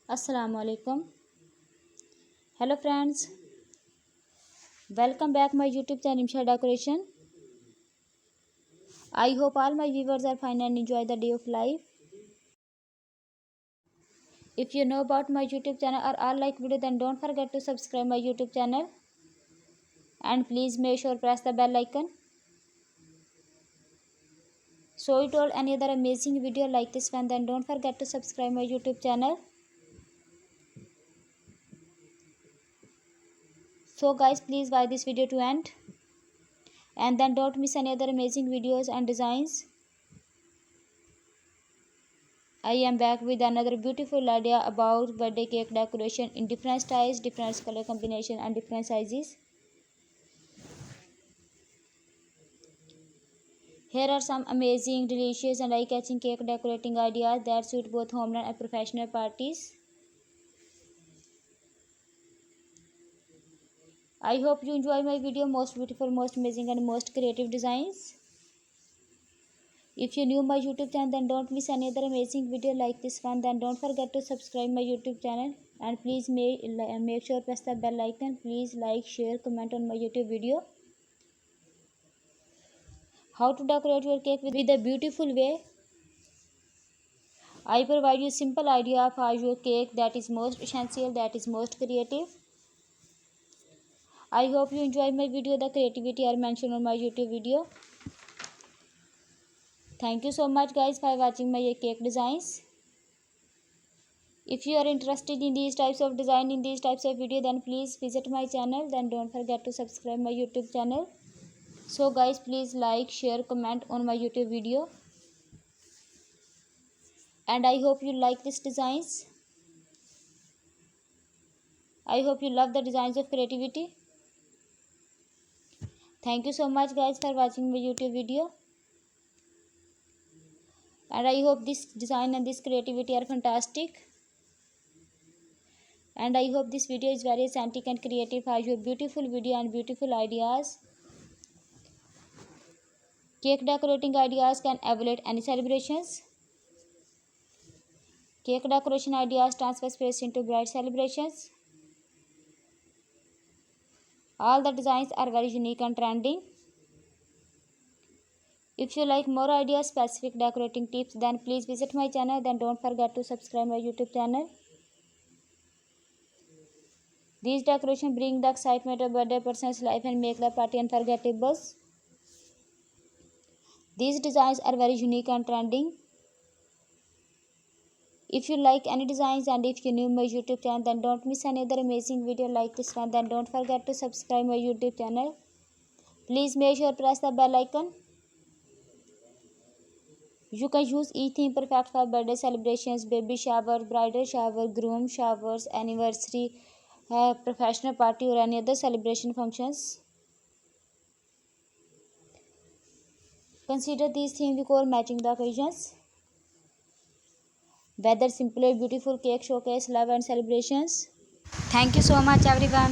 Assalamu alaikum. Hello friends, welcome back my YouTube channel Rimsha Decoration. I hope all my viewers are fine and enjoy the day of life. If you know about my YouTube channel or all like video, then don't forget to subscribe my YouTube channel and please make sure press the bell icon so you told any other amazing video like this one, then don't forget to subscribe my YouTube channel. So guys, please watch this video to end and then don't miss any other amazing videos and designs. I am back with another beautiful idea about birthday cake decoration in different styles, different color combination and different sizes. Here are some amazing, delicious and eye-catching cake decorating ideas that suit both homeland and professional parties. I hope you enjoy my video. Most beautiful, most amazing and most creative designs. If you new my YouTube channel, then don't miss any other amazing video like this one. Then don't forget to subscribe my YouTube channel and please make sure press the bell icon. Please like, share, comment on my YouTube video. How to decorate your cake with a beautiful way. I provide you simple idea for your cake that is most essential, that is most creative. I hope you enjoy my video. The creativity are mentioned on my YouTube video. Thank you so much guys for watching my cake designs. If you are interested in these types of design, in these types of video, then please visit my channel. Then don't forget to subscribe my YouTube channel. So guys, please like, share, comment on my YouTube video. And I hope you like these designs. I hope you love the designs of creativity. Thank you so much guys for watching my YouTube video. And I hope this design and this creativity are fantastic. And I hope this video is very authentic and creative for your beautiful video and beautiful ideas. Cake decorating ideas can evaluate any celebrations. Cake decoration ideas transfer space into bright celebrations. All the designs are very unique and trending. If you like more ideas, specific decorating tips, then please visit my channel. Then don't forget to subscribe my YouTube channel. These decorations bring the excitement of birthday person's life and make the party unforgettable. These designs are very unique and trending. If you like any designs and if you new my YouTube channel, then don't miss another amazing video like this one. Then don't forget to subscribe my YouTube channel. Please make sure press the bell icon. You can use each theme perfect for birthday celebrations, baby shower, bridal shower, groom showers, anniversary, professional party or any other celebration functions. Consider these theme decor matching the occasions. Whether simple or beautiful cake showcase love and celebrations. Thank you so much everyone.